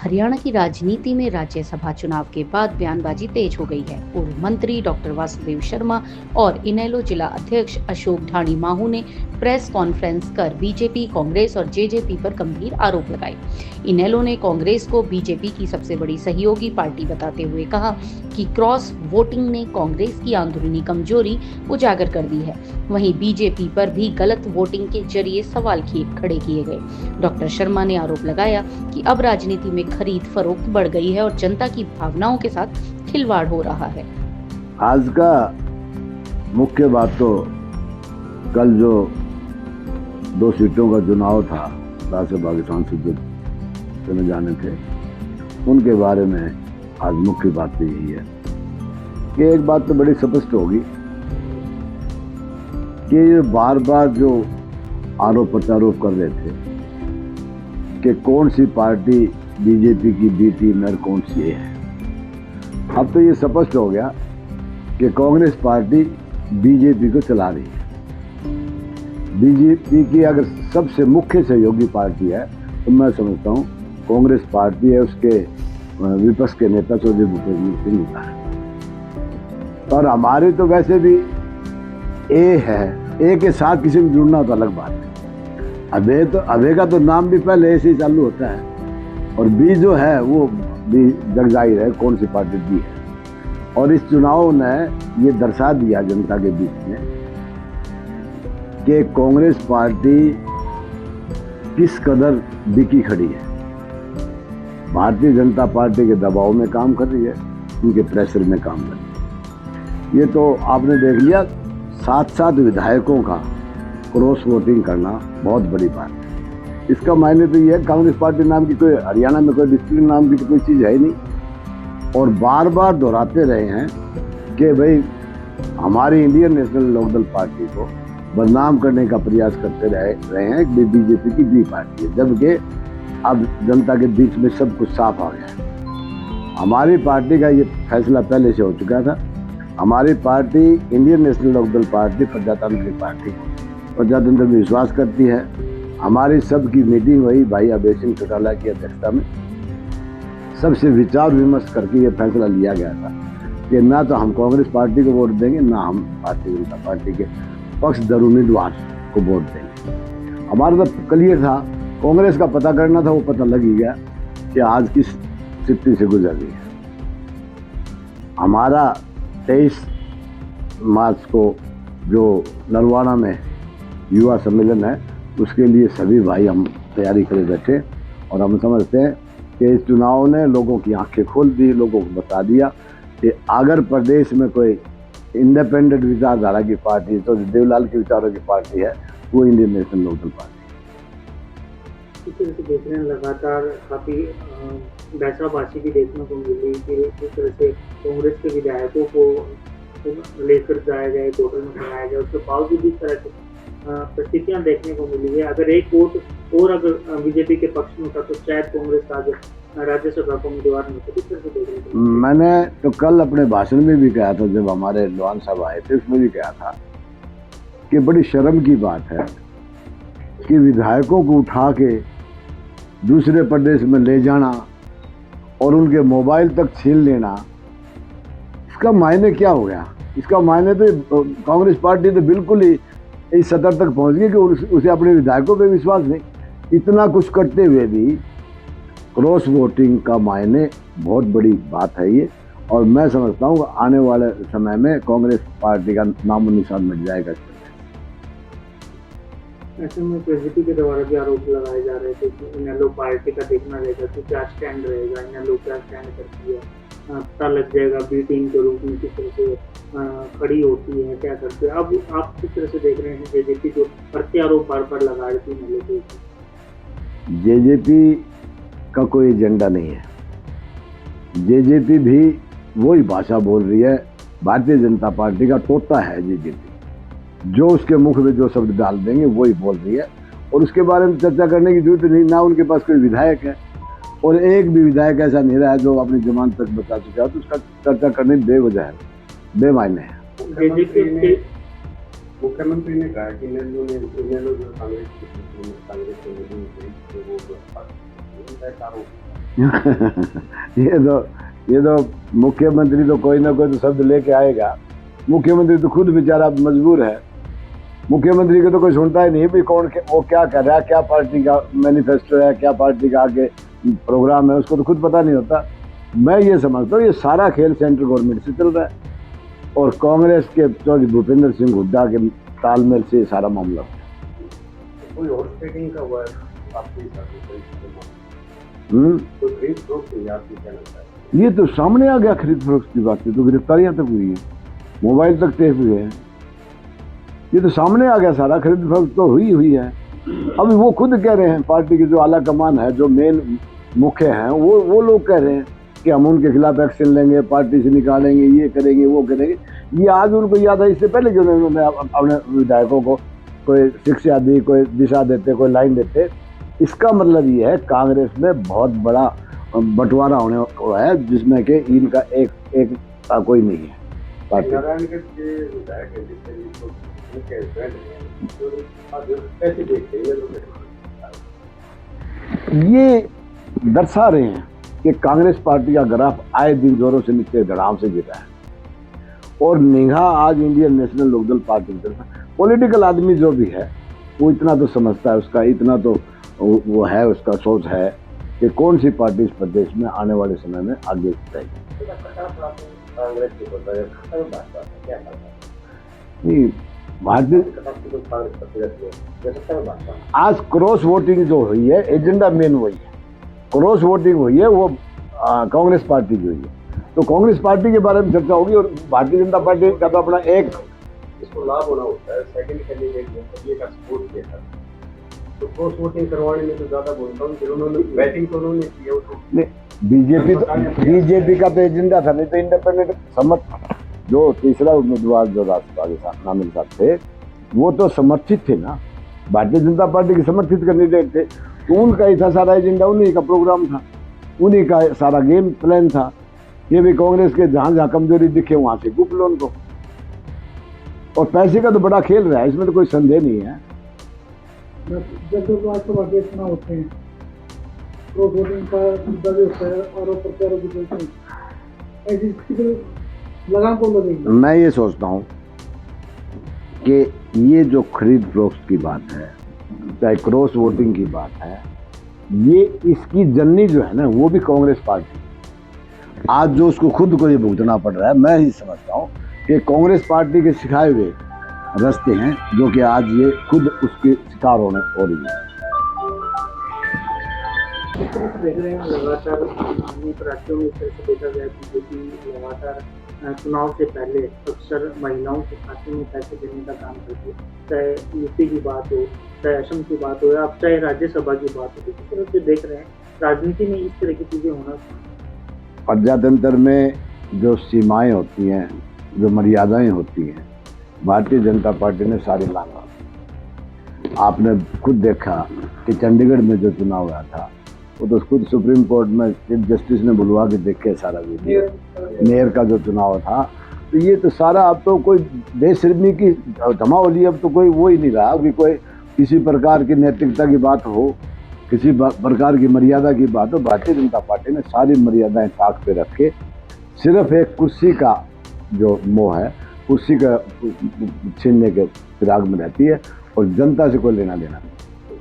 हरियाणा की राजनीति में राज्यसभा चुनाव के बाद बयानबाजी तेज हो गई है। पूर्व मंत्री डॉक्टर वासुदेव शर्मा और इनेलो जिला अध्यक्ष अशोक ढाणी माहू ने प्रेस कॉन्फ्रेंस कर बीजेपी, कांग्रेस और जेजेपी पर गंभीर आरोप लगाए। इनेलो ने कांग्रेस को बीजेपी की सबसे बड़ी सहयोगी पार्टी बताते हुए कहा कि क्रॉस वोटिंग ने कांग्रेस की अंदरूनी कमजोरी उजागर कर दी है। वहीं बीजेपी पर भी गलत वोटिंग के जरिए सवाल खड़े किए गए। डॉक्टर शर्मा ने आरोप लगाया कि अब राजनीति में खरीद फरोख्त बढ़ गई है और जनता की भावनाओं के साथ खिलवाड़ हो रहा है। आज का मुख्य बात तो कल जो 2 सीटों का चुनाव था, राज्यसभा के सांसद जो चुने जाने थे, उनके बारे में आज मुख्य बात तो यही है कि एक बात तो बड़ी स्पष्ट होगी कि ये बार बार जो आरोप प्रत्यारोप कर रहे थे कि कौन सी पार्टी बीजेपी की बी टीम है और कौन सी ए है, अब तो ये स्पष्ट हो गया कि कांग्रेस पार्टी बीजेपी को चला रही है। बीजेपी की अगर सबसे मुख्य सहयोगी पार्टी है तो मैं समझता हूँ कांग्रेस पार्टी है, उसके विपक्ष के नेता चौधरी भूपेंद्र सिंह हुड्डा है। और हमारे तो वैसे भी ए है, ए के साथ किसी को जुड़ना तो अलग बात है। अबे का तो नाम भी पहले ऐसे ही चालू होता है, और बी जो है वो भी जग जाहिर है कौन सी पार्टी बी है। और इस चुनाव ने ये दर्शा दिया जनता के बीच में कि कांग्रेस पार्टी किस कदर बिकी खड़ी है। भारतीय जनता पार्टी के दबाव में काम कर रही है, उनके प्रेशर में काम कर रही है। ये तो आपने देख लिया, 7 विधायकों का क्रॉस वोटिंग करना बहुत बड़ी बात है। इसका मायने तो ये है कांग्रेस पार्टी नाम की कोई हरियाणा में कोई डिस्ट्रिक्ट नाम की तो कोई चीज़ है ही नहीं। और बार बार दोहराते रहे हैं कि भाई हमारी इंडियन नेशनल लोकदल पार्टी को बदनाम करने का प्रयास करते रहे हैं कि बीजेपी की बी पार्टी है, जबकि अब जनता के बीच में सब कुछ साफ आ गया है। हमारी पार्टी का ये फैसला पहले से हो चुका था। हमारी party Indian National Lokdal party प्रजातांत्रिक पार्टी प्रजातंत्र में विश्वास करती है। हमारी सबकी मीटिंग हुई भाई अभय सिंह चौटाला की अध्यक्षता में, सबसे विचार विमर्श करके ये फैसला लिया गया था कि ना तो हम कांग्रेस पार्टी को वोट देंगे, ना हम भारतीय जनता पार्टी के पक्षधर उम्मीदवार को वोट देंगे। हमारा तो क्लियर था, कांग्रेस का पता करना था, वो पता लग ही गया कि आज किस स्थिति से गुजर रही है। हमारा 23 मार्च को जो नरवाना में युवा सम्मेलन है, उसके लिए सभी भाई हम तैयारी करे बैठे, और हम समझते हैं कि इस चुनाव ने लोगों की आंखें खोल दी, लोगों को बता दिया कि अगर प्रदेश में कोई इंडिपेंडेंट विचारधारा की पार्टी तो देवलाल के विचारों की पार्टी है, वो इंडियन नेशनल लोकदल पार्टी। इस तरह से देख रहे हैं लगातार काफ़ी बहसाबाजी भी देखने को मिली कि जिस तरह से कांग्रेस के विधायकों को लेकर जाया जाए, होटल में कराया जाए, उसके बावजूद इस तरह की परिस्थितियां देखने को मिली है। अगर एक वोट और अगर बीजेपी के पक्ष में था तो शायद कांग्रेस आज राज्यसभा का उम्मीदवार नहीं था। किस तरह से देख रहे थे? मैंने तो कल अपने भाषण में भी कहा था, जब हमारे लोहान साहब आए थे उसमें भी कहा था कि बड़ी शर्म की बात है कि विधायकों को उठा के दूसरे प्रदेश में ले जाना और उनके मोबाइल तक छीन लेना, इसका मायने क्या हो गया? इसका मायने तो कांग्रेस पार्टी तो बिल्कुल ही इस सतर तक पहुंच गई कि उसे अपने विधायकों पे विश्वास नहीं। इतना कुछ करते हुए भी क्रॉस वोटिंग का मायने बहुत बड़ी बात है ये, और मैं समझता हूँ आने वाले समय में कांग्रेस पार्टी का नामो निशान मिट जाएगा। ऐसे में बीजेपी के द्वारा भी आरोप लगाए जा रहे थे कि इनेलो पार्टी का देखना रहेगा कि क्या स्टैंड रहेगा, इनेलो क्या स्टैंड करती है, पता लग जाएगा बी टीम के रूप में किस तरह से खड़ी होती है, क्या करती है। अब आप किस तरह से देख रहे हैं जेजेपी जो प्रत्यारोप बार बार लगा रही थी इनेलो के ऊपर? जेजेपी का कोई एजेंडा नहीं है। जेजेपी भी वही भाषा बोल रही है, भारतीय जनता पार्टी का तोता है जेजेपी, जो उसके मुख में जो शब्द डाल देंगे वही बोल रही है, और उसके बारे में चर्चा करने की जरूरत नहीं। ना उनके पास कोई विधायक है, और एक भी विधायक ऐसा नहीं रहा है जो अपनी जमानत तक बचा चुका है, तो उसका चर्चा करने बेवजह है, बेमायने है। मुख्यमंत्री ने कहा कि इनेलो जो कांग्रेस ये तो मुख्यमंत्री तो कोई ना कोई तो शब्द लेके आएगा। मुख्यमंत्री तो खुद बेचारा मजबूर है। मुख्यमंत्री को तो कोई सुनता ही नहीं भी वो क्या कर रहा है, क्या पार्टी का मैनिफेस्टो है, क्या पार्टी का आगे प्रोग्राम है, उसको तो खुद पता नहीं होता। मैं ये समझता हूँ ये सारा खेल सेंट्रल गवर्नमेंट से चल रहा है और कांग्रेस के चौधरी भूपेंद्र सिंह हुड्डा के तालमेल से सारा मामला है। कोई और स्पेटिंग का हुआ है आपके हिसाब से? कोई खरीद फरोख्त हुई आपकी क्या लगता है? ये तो सामने आ गया खरीद फरोख्त की बात, तो गिरफ्तारियां तक हुई है, मोबाइल तक टेप हुए हैं, ये तो सामने आ गया सारा। खरीद फरोख्त तो हुई है। अभी वो खुद कह रहे हैं, पार्टी की जो आला कमान है, जो मेन मुख्य हैं, वो लोग कह रहे हैं कि हम उनके खिलाफ एक्शन लेंगे, पार्टी से निकालेंगे, ये करेंगे, वो करेंगे। ये आज उनको याद है, इससे पहले क्यों उन्होंने अपने विधायकों को कोई शिक्षा दी, कोई दिशा देते, कोई लाइन देते। इसका मतलब ये है कांग्रेस में बहुत बड़ा बंटवारा होने को है, जिसमें कि इनका एक कोई नहीं है पार्टी। नारायणगढ़ के विधायक है जिससे उनके फ्रेंड हैं, तो आप कैसे देखते हैं ये दर्शा रहे हैं कि कांग्रेस पार्टी का ग्राफ आए दिन जोरों से नीचे धड़ाम से गिरा है और निगाह आज इंडियन नेशनल लोकदल पार्टी की तरफ। पॉलिटिकल आदमी जो भी है वो इतना तो समझता है, उसका इतना तो वो है, उसका सोच है कि कौन सी पार्टी इस प्रदेश में आने वाले समय में आगे जाएगी। कांग्रेस के बताया क्या नहीं, भारतीय आज क्रॉस वोटिंग जो हुई है, एजेंडा मेन वही है, क्रॉस वोटिंग हुई है, वो कांग्रेस पार्टी की हुई है। तो कांग्रेस पार्टी के बारे में चर्चा होगी और भारतीय जनता पार्टी का तो अपना एक इसको लाभ होना होता है। सेकंड कैंडिडेट ने का सपोर्ट किया था, तो क्रॉस वोटिंग करवाने में तो ज्यादा बोलता हूँ। फिर उन्होंने बैटिंग तो उन्होंने किया, तो बीजेपी का तो एजेंडा था, नहीं तो इंडिपेंडेंट समर्थ जो तीसरा उम्मीदवार जो राष्ट्रपति के साथ नामित थे वो तो समर्थित थे ना, भारतीय जनता पार्टी के समर्थित कैंडिडेट थे। तो उनका ही था सारा एजेंडा, उन्हीं का प्रोग्राम था, उन्हीं का सारा गेम प्लान था। ये भी कांग्रेस के जहां जहां कमजोरी दिखे वहां से गुप लो उनको। और पैसे का तो बड़ा खेल रहा है, इसमें तो कोई संदेह नहीं है। जब लोकसभा के चुनाव होते हैं, क्रॉस वोटिंग का मुद्दा भी होता है और प्रत्यारों की चलते हैं, ऐसी स्थिति में लगाम को लगेगी। मैं ये सोचता हूँ कि ये जो खरीद फरोख्त की बात है, चाहे क्रॉस वोटिंग की बात है, ये इसकी जननी जो है ना वो भी कांग्रेस पार्टी। आज जो उसको खुद को ये भुगतना पड़ रहा है, मैं ही समझता हूँ कि कांग्रेस पार्टी के सिखाए हुए रास्ते हैं जो कि आज ये खुद उसके शिकार हो रही है। देख रहे हैं लगातार अनेक राज्यों में इस तरह से देखा गया कि बीजेपी लगातार चुनाव से पहले अक्सर महिलाओं के खाते में पैसे देने का काम करती है, चाहे यूपी की बात हो, चाहे असम की बात हो, या अब चाहे राज्यसभा की बात हो। किस तरह से देख रहे हैं राजनीति में इस तरह की चीजें होना? प्रजातंत्र में जो सीमाएं होती हैं, जो मर्यादाएं होती हैं, भारतीय जनता पार्टी ने सारी लांघा। आपने खुद देखा कि चंडीगढ़ में जो चुनाव हुआ था वो तो खुद सुप्रीम कोर्ट में चीफ जस्टिस ने बुलवा के देखे सारा वीडियो। मेयर का जो चुनाव था, तो ये तो सारा अब तो कोई बेशर्मी की धमावली, अब तो कोई वो ही नहीं रहा कि कोई किसी प्रकार की नैतिकता की बात हो, किसी प्रकार की मर्यादा की बात हो। भारतीय जनता पार्टी ने सारी मर्यादाएं ताक पे रख के सिर्फ एक कुर्सी का जो मोह है, कुर्सी का छीनने के फिराक में रहती है और जनता से कोई लेना देना नहीं।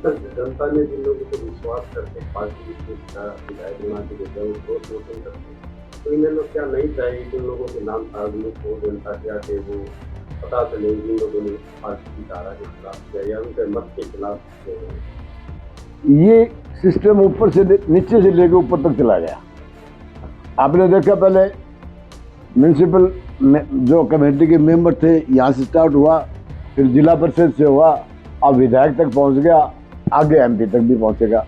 जनता ने जिन लोगों को विश्वास करके पार्टी का विधायक बना के देते हैं, वो क्रॉस वोटिंग करते हैं, तो इन्हें लोग क्या नहीं चाहिए जिन लोगों के नाम सार्वजनिक हो, जनता क्या थे वो पता चले, जिन लोगों ने पार्टी की धारा के खिलाफ किया या उनके मत के खिलाफ किया। ये सिस्टम ऊपर से नीचे से लेकर ऊपर तक चला गया। आपने देखा पहले म्यूनसिपल जो कमेटी के मेंबर थे यहाँ से स्टार्ट हुआ, फिर जिला परिषद से हुआ, अब विधायक तक पहुँच गया, आगे एमपी तक भी पहुँचेगा।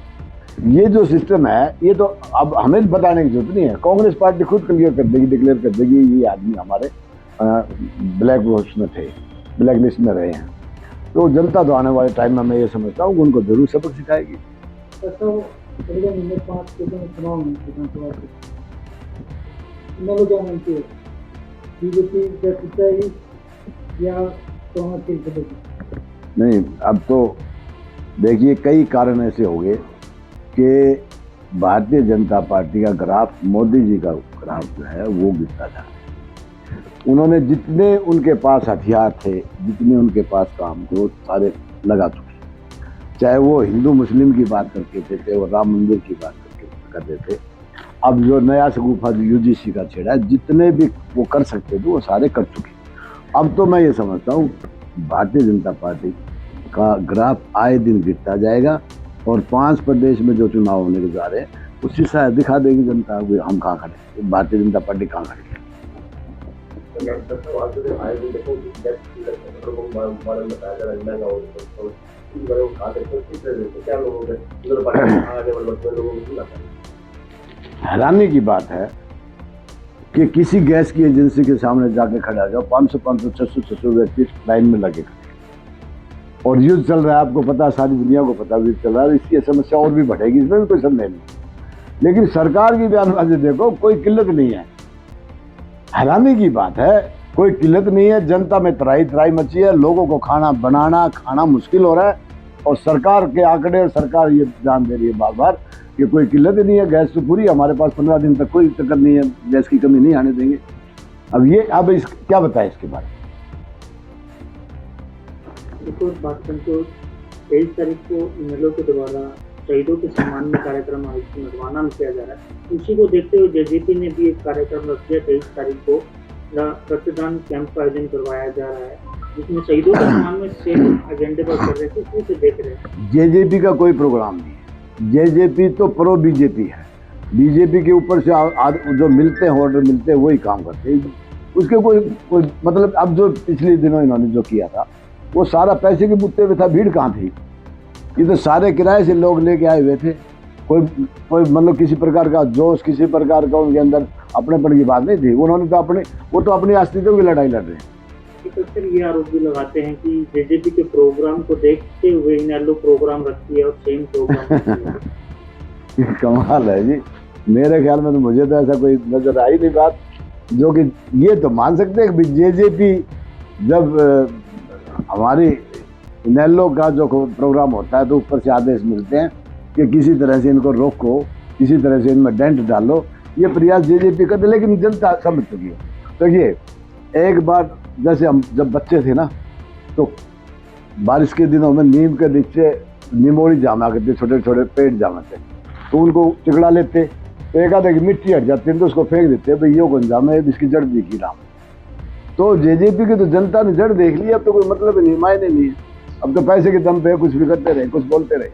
ये जो सिस्टम है ये तो अब हमें बताने की जरूरत नहीं है, कांग्रेस पार्टी खुद क्लियर कर देगी, डिक्लेयर कर देगी ये आदमी हमारे ब्लैक लिस्ट में थे, ब्लैक लिस्ट में रहे हैं। तो जनता तो आने वाले टाइम में मैं ये समझता हूँ उनको जरूर सबक सिखाएगी। नहीं, अब तो देखिए कई कारण ऐसे हो गए कि भारतीय जनता पार्टी का ग्राफ, मोदी जी का ग्राफ जो है वो गिरता जा रहा है। उन्होंने जितने उनके पास हथियार थे, जितने उनके पास काम थे, वो सारे लगा चुके। चाहे वो हिंदू मुस्लिम की बात करके थे, चाहे वो राम मंदिर की बात करते थे। अब जो नया सगुफा जो यूजीसी का छेड़ा है, जितने भी वो कर सकते थे वो सारे कर चुके। अब तो मैं ये समझता हूँ भारतीय जनता पार्टी का ग्राफ आए दिन गिरता जाएगा और 5 प्रदेश में जो चुनाव होने के जा रहे हैं उससे शायद दिखा देगी जनता को हम कहाँ खड़े हैं, भारतीय जनता पार्टी कहाँ खड़ी है। हैरानी की बात है कि किसी गैस की एजेंसी के सामने जाके खड़ा जाओ, 500 600 व्यक्ति लाइन में लगे खड़े और युद्ध चल रहा है। आपको पता है, सारी दुनिया को पता युद्ध चल रहा है। इसकी समस्या और भी बढ़ेगी, इसमें भी कोई संदेह नहीं। लेकिन सरकार की बयानबाजी देखो, कोई किल्लत नहीं है। हैरानी की बात है, कोई किल्लत नहीं है। जनता में त्राही मची है, लोगों को खाना मुश्किल हो रहा है और सरकार के आंकड़े और सरकार ये ध्यान दे रही है बार बार कि कोई किल्लत ही नहीं है, गैस तो पूरी हमारे पास 15 दिन तक कोई दिक्कत नहीं है, गैस की कमी नहीं आने देंगे। अब क्या बताएं इसके बारे में। देखो, बात संतोष 23 तारीख को इनेलो के द्वारा शहीदों के सम्मान में कार्यक्रम आयोजित नजवाना में किया जा रहा है। उसी को देखते हुए जेजेपी ने भी एक कार्यक्रम रख दिया। 23 तारीख को रक्तदान कैंप का आयोजन करवाया जा रहा है, जिसमें शहीदों के सम्मान में सेम एजेंडे पर कर रहे थे। उसे देख रहे हैं। जेजेपी का कोई प्रोग्राम नहीं है। जेजेपी तो प्रो बीजेपी है। बीजेपी के ऊपर से जो मिलते हैं, ऑर्डर मिलते हैं, वही काम करते हैं। उसके कोई मतलब, अब जो पिछले दिनों इन्होंने जो किया था वो सारा पैसे के मुद्दे पे था। भीड़ कहाँ थी? ये तो सारे किराए से लोग लेके आए हुए थे। कोई मतलब किसी प्रकार का जोश, किसी प्रकार का उनके अंदर अपनेपन की बात नहीं थी। उन्होंने तो अपनी अस्तित्व की लड़ाई लड़ रहे हैं। तो फिर ये आरोप भी लगाते हैं कि जेजेपी के प्रोग्राम को देखते हुए इनेलो प्रोग्राम रखती है और सेम प्रोग्राम कमाल है जी। मेरे ख्याल में तो मुझे तो ऐसा कोई नजर आई नहीं बात, जो कि ये तो मान सकते हैं कि जेजेपी जब हमारी इनेलो का जो प्रोग्राम होता है तो ऊपर से आदेश मिलते हैं कि किसी तरह से इनको रोको, किसी तरह से इनमें डेंट डालो। ये प्रयास जेजेपी करते, लेकिन जनता समझ चुकी है। तो ये एक बार जैसे हम जब बच्चे थे ना, तो बारिश के दिनों में नीम के नीचे निमोड़ी जामा करते, छोटे छोटे पेड़ जामाते, तो उनको चिकड़ा लेते, तो एक आधे की मिट्टी हट जाती है तो उसको फेंक देते, भाई यो कौन जामा है, इसकी जड़ दिखी राम। तो जेजेपी की तो जनता ने जड़ देख ली, अब तो कोई मतलब नहीं, मायने नहीं है। अब तो पैसे के दम पे कुछ भी करते रहे, कुछ बोलते रहे।